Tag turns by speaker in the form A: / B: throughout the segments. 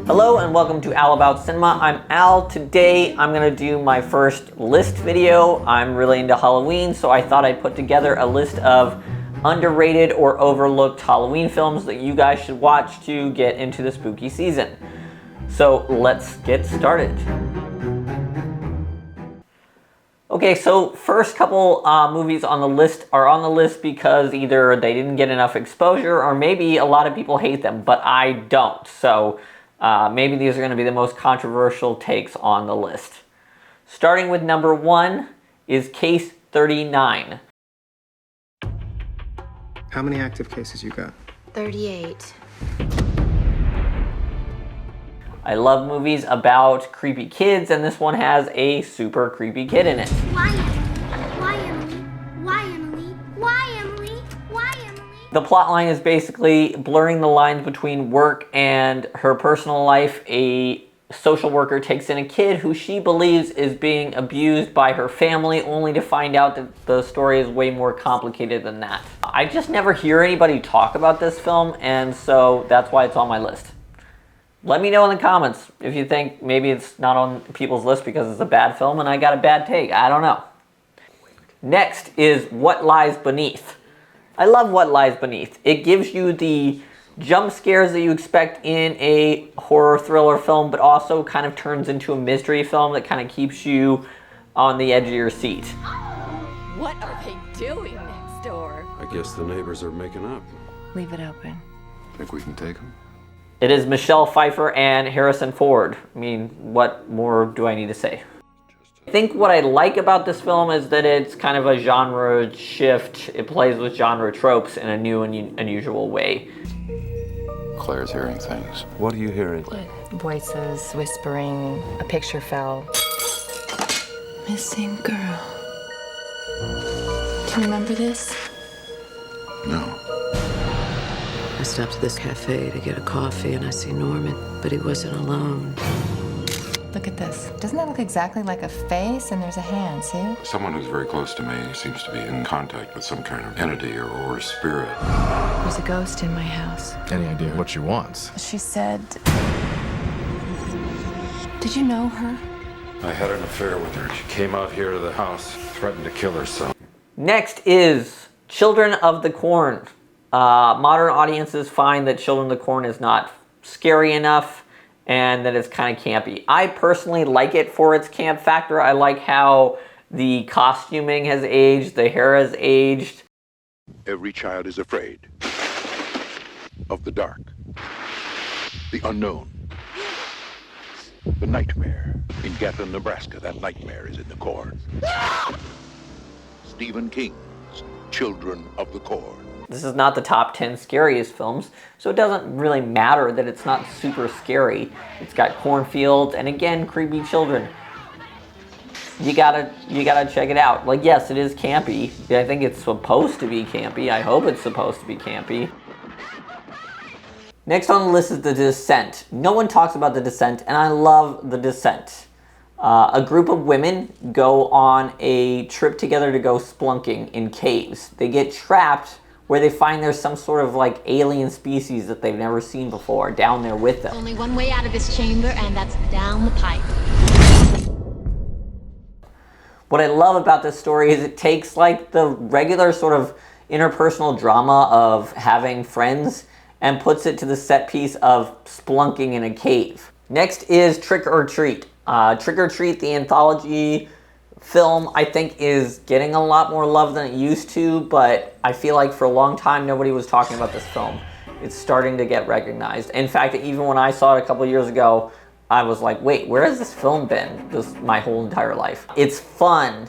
A: Hello and welcome to Al About Cinema. I'm Al. Today I'm going to do my first list video. I'm really into Halloween, so I thought I'd put together a list of underrated or overlooked Halloween films that you guys should watch to get into the spooky season. So let's get started. Okay, so first couple movies on the list are on the list because either they didn't get enough exposure or maybe a lot of people hate them, but I don't. So maybe these are going to be the most controversial takes on the list. Starting with number 1 is Case 39.
B: How many active cases you got?
C: 38.
A: I love movies about creepy kids, and this one has a super creepy kid in it.
C: Why, Emily? Why, Emily? Why, Emily? Why, Emily? Why, Emily?
A: The plot line is basically blurring the lines between work and her personal life. A social worker takes in a kid who she believes is being abused by her family, only to find out that the story is way more complicated than that. I just never hear anybody talk about this film, and so that's why it's on my list. Let me know in the comments if you think maybe it's not on people's list because it's a bad film and I got a bad take. I don't know. Next is What Lies Beneath. I love What Lies Beneath. It gives you the jump scares that you expect in a horror thriller film, but also kind of turns into a mystery film that kind of keeps you on the edge of your seat.
D: What are they doing next door?
E: I guess the neighbors are making up.
D: Leave it open.
E: Think we can take them?
A: It is Michelle Pfeiffer and Harrison Ford. I mean, what more do I need to say? I think what I like about this film is that it's kind of a genre shift. It plays with genre tropes in a new and unusual way.
E: Claire's hearing things.
F: What are you hearing?
D: Voices, whispering, a picture fell. Missing girl. Do you remember this?
E: No.
G: I stopped at this cafe to get a coffee and I see Norman, but he wasn't alone.
D: Look at this. Doesn't that look exactly like a face? And there's a hand, see?
E: Someone who's very close to me seems to be in contact with some kind of entity or spirit.
D: There's a ghost in my house.
F: Any idea what she wants?
D: She said... Did you know her?
E: I had an affair with her. She came out here to the house, threatened to kill herself.
A: Next is Children of the Corn. Modern audiences find that Children of the Corn is not scary enough and that it's kind of campy. I personally like it for its camp factor. I like how the costuming has aged, the hair has aged.
H: Every child is afraid of the dark, the unknown, the nightmare. In Gatlin, Nebraska, that nightmare is in the corn. Stephen King's Children of the Corn.
A: This is not the top 10 scariest films, so it doesn't really matter that it's not super scary. It's got cornfields and again, creepy children. You gotta check it out. Like, yes, it is campy. I think it's supposed to be campy. I hope it's supposed to be campy. Next on the list is The Descent. No one talks about The Descent, and I love The Descent. A group of women go on a trip together to go splunking in caves. They get trapped where they find there's some sort of like alien species that they've never seen before down there with them.
C: Only one way out of this chamber, and that's down the pipe.
A: What I love about this story is it takes like the regular sort of interpersonal drama of having friends and puts it to the set piece of splunking in a cave. Next is Trick or Treat. Trick or Treat, the anthology film, I think is getting a lot more love than it used to, but I feel like for a long time nobody was talking about this film. It's starting to get recognized. In fact, even when I saw it a couple years ago, I was like, wait, where has this film been my whole entire life? It's fun.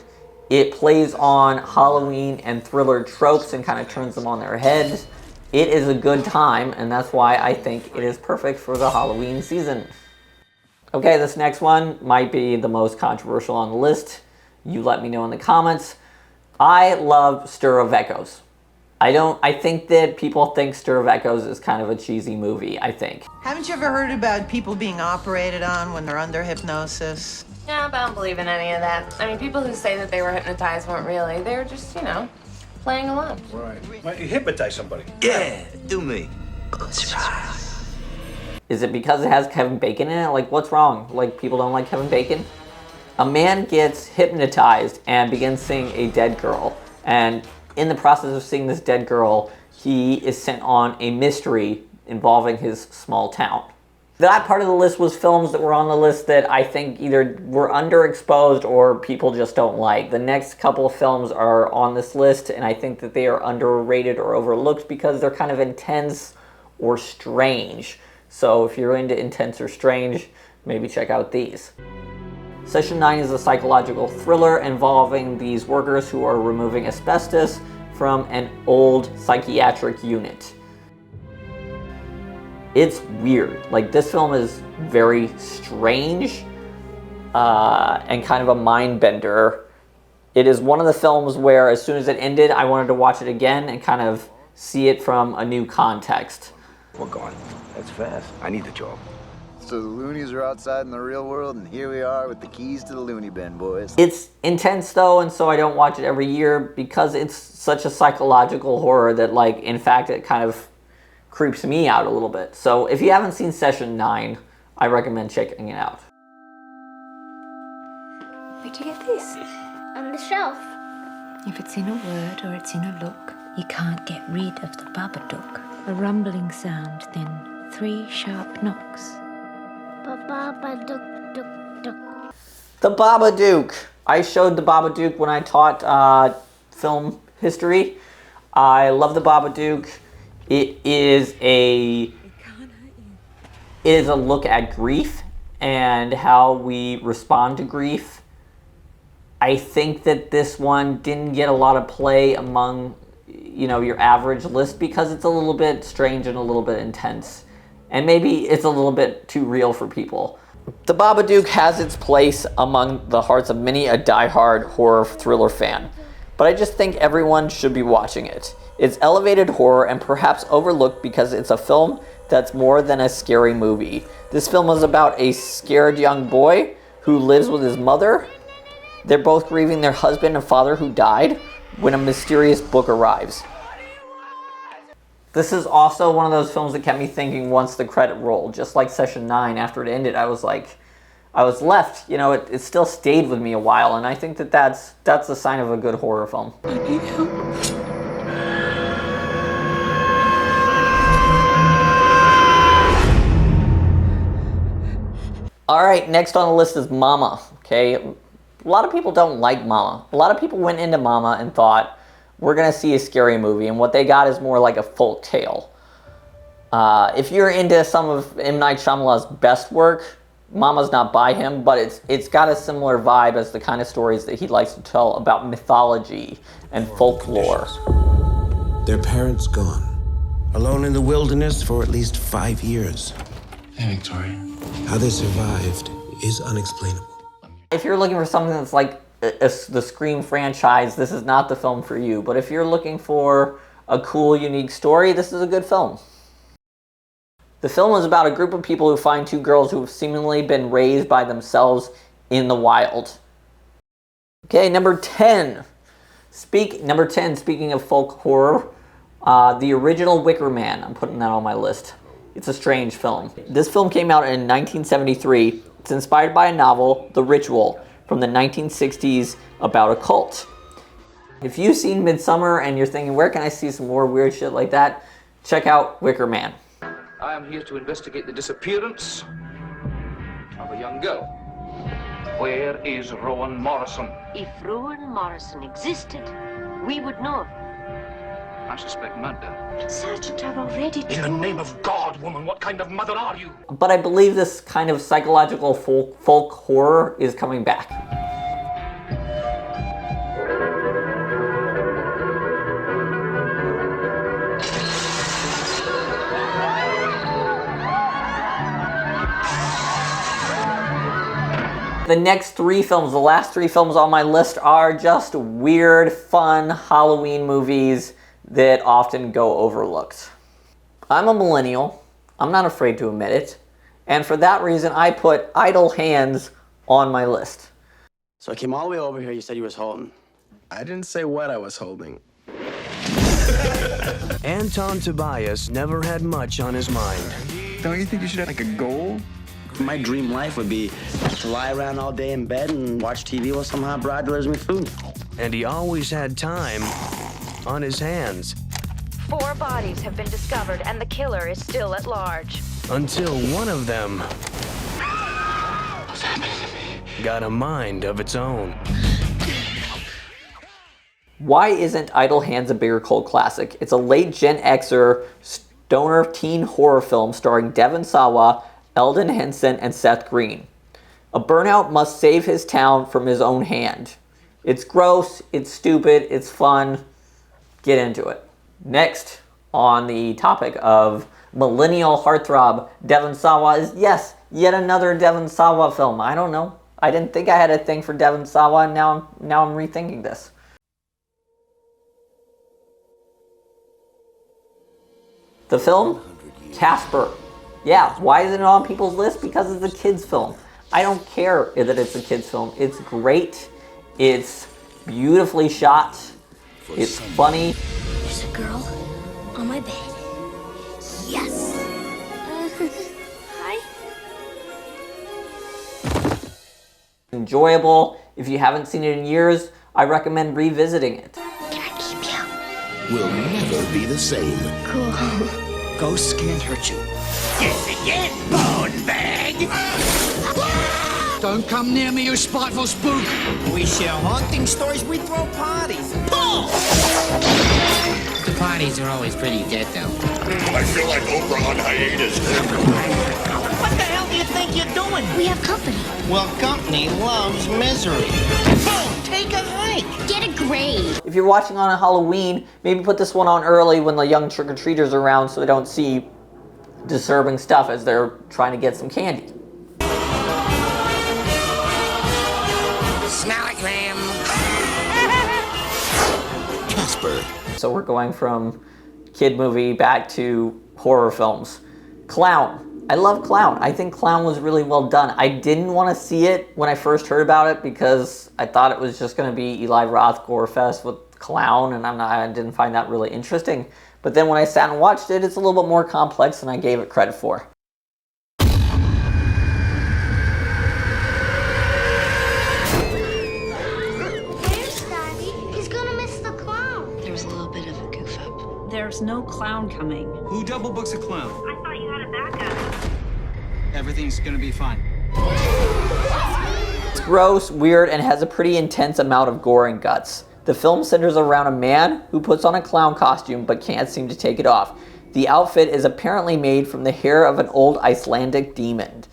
A: It plays on Halloween and thriller tropes and kind of turns them on their heads. It is a good time, and that's why I think it is perfect for the Halloween season. Okay, this next one might be the most controversial on the list. You let me know in the comments. I love Stir of Echoes. I think that people think Stir of Echoes is kind of a cheesy movie, I think.
I: Haven't you ever heard about people being operated on when they're under hypnosis?
J: Yeah, but I don't believe in any of that. I mean, people who say that they were hypnotized weren't really. They were just, playing along.
K: Right. Why don't you hypnotize somebody?
L: Yeah, do me.
G: Close your eyes.
A: Is it because it has Kevin Bacon in it? Like, what's wrong? Like, people don't like Kevin Bacon? A man gets hypnotized and begins seeing a dead girl. And in the process of seeing this dead girl, he is sent on a mystery involving his small town. That part of the list was films that were on the list that I think either were underexposed or people just don't like. The next couple of films are on this list, and I think that they are underrated or overlooked because they're kind of intense or strange. So if you're into intense or strange, maybe check out these. Session 9 is a psychological thriller involving these workers who are removing asbestos from an old psychiatric unit. It's weird. Like, this film is very strange and kind of a mind bender. It is one of the films where as soon as it ended, I wanted to watch it again and kind of see it from a new context.
K: We're gone. That's fast. I need the job.
L: So the loonies are outside in the real world, and here we are with the keys to the loony bin, boys.
A: It's intense though, and so I don't watch it every year because it's such a psychological horror that, like, in fact, it kind of creeps me out a little bit. So if you haven't seen Session 9, I recommend checking it out.
C: Where'd you get this? On the shelf.
M: If it's in a word or it's in a look, you can't get rid of the Babadook. A rumbling sound, then 3 sharp knocks.
C: Babadook, dook, dook.
A: The Babadook. I showed The Babadook when I taught film history. I love The Babadook. It is a look at grief and how we respond to grief. I think that this one didn't get a lot of play among, you know, your average list because it's a little bit strange and a little bit intense. And maybe it's a little bit too real for people. The Babadook has its place among the hearts of many a die-hard horror thriller fan, but I just think everyone should be watching it. It's elevated horror and perhaps overlooked because it's a film that's more than a scary movie. This film is about a scared young boy who lives with his mother. They're both grieving their husband and father who died when a mysterious book arrives. This is also one of those films that kept me thinking once the credit rolled. Just like Session 9, after it ended, I was left, you know, it still stayed with me a while, and I think that that's a sign of a good horror film.
C: I need help.
A: All right, next on the list is Mama, okay? A lot of people don't like Mama. A lot of people went into Mama and thought, we're gonna see a scary movie, and what they got is more like a folk tale. If you're into some of M. Night Shyamalan's best work, Mama's not by him, but it's got a similar vibe as the kind of stories that he likes to tell about mythology and folklore.
N: Their parents gone. Alone in the wilderness for at least 5 years.
F: Hey, Victoria.
N: How they survived is unexplainable.
A: If you're looking for something that's like the Scream franchise, this is not the film for you. But if you're looking for a cool, unique story, this is a good film. The film is about a group of people who find 2 girls who have seemingly been raised by themselves in the wild. Okay, number 10. Speaking of folk horror, the original Wicker Man. I'm putting that on my list. It's a strange film. This film came out in 1973. It's inspired by a novel, The Ritual, from the 1960s about a cult. If you've seen Midsommar and you're thinking, where can I see some more weird shit like that? Check out Wicker Man.
O: I am here to investigate the disappearance of a young girl. Where is Rowan Morrison?
P: If Rowan Morrison existed, we would know.
O: I suspect murder.
P: Sergeant, I've already told...
O: In the name of God, woman, what kind of mother are you?
A: But I believe this kind of psychological folk horror is coming back. The next 3 films, the last 3 films on my list, are just weird, fun Halloween movies that often go overlooked. I'm a millennial. I'm not afraid to admit it. And for that reason, I put Idle Hands on my list.
Q: So I came all the way over here. You said you was holding.
B: I didn't say what I was holding.
R: Anton Tobias never had much on his mind.
B: Don't you think you should have like a goal?
Q: My dream life would be to lie around all day in bed and watch TV while some hot broad delivers me food.
F: And he always had time on his hands.
R: 4 bodies have been discovered and the killer is still at large.
F: Until one of them got a mind of its own.
A: Why isn't Idle Hands a bigger cult classic? It's a late Gen Xer stoner teen horror film starring Devon Sawa, Eldon Henson, and Seth Green. A burnout must save his town from his own hand. It's gross, it's stupid, it's fun. Get into it. Next, on the topic of millennial heartthrob, Devon Sawa is, yes, yet another Devon Sawa film. I don't know. I didn't think I had a thing for Devon Sawa, and now I'm rethinking this. The film? Casper. Yeah, why isn't it on people's list? Because it's a kid's film. I don't care that it's a kid's film. It's great. It's beautifully shot. It's funny.
C: There's a girl on my bed. Yes. Hi.
A: Enjoyable. If you haven't seen it in years, I recommend revisiting it.
N: Will never be the same.
C: Cool.
N: Ghosts can't hurt you.
S: Yes, again, bone bag! Don't come near me, you spiteful spook! We share haunting stories, we throw parties. Pull! The parties are always pretty dead, though.
H: I feel like Oprah on hiatus.
S: What the hell do you think you're doing?
C: We have company.
S: Well, company loves misery. Boom! Take a hike!
C: Get a grade.
A: If you're watching on a Halloween, maybe put this one on early when the young trick-or-treaters are around so they don't see disturbing stuff as they're trying to get some candy.
S: Smell it, Graham.
N: Casper.
A: So we're going from kid movie back to horror films. Clown. I love Clown. I think Clown was really well done. I didn't want to see it when I first heard about it because I thought it was just going to be Eli Roth gore fest with Clown, and I didn't find that really interesting. But then when I sat and watched it, it's a little bit more complex than I gave it credit for.
C: Where's Daddy? He's gonna miss the clown.
R: There was a little bit of a goof up.
T: There's no clown coming.
U: Who double books a clown?
T: I thought you had a backup.
U: Everything's gonna be fine.
A: It's gross, weird, and has a pretty intense amount of gore and guts. The film centers around a man who puts on a clown costume but can't seem to take it off. The outfit is apparently made from the hair of an old Icelandic demon.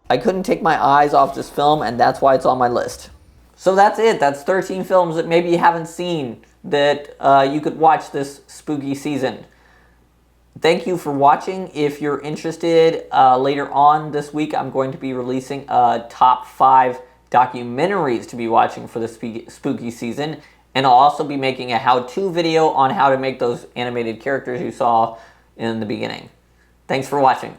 A: I couldn't take my eyes off this film, and that's why it's on my list. So that's it. That's 13 films that maybe you haven't seen that you could watch this spooky season. Thank you for watching. If you're interested, later on this week, I'm going to be releasing a top 5 documentaries to be watching for the spooky season, and I'll also be making a how-to video on how to make those animated characters you saw in the beginning. Thanks for watching.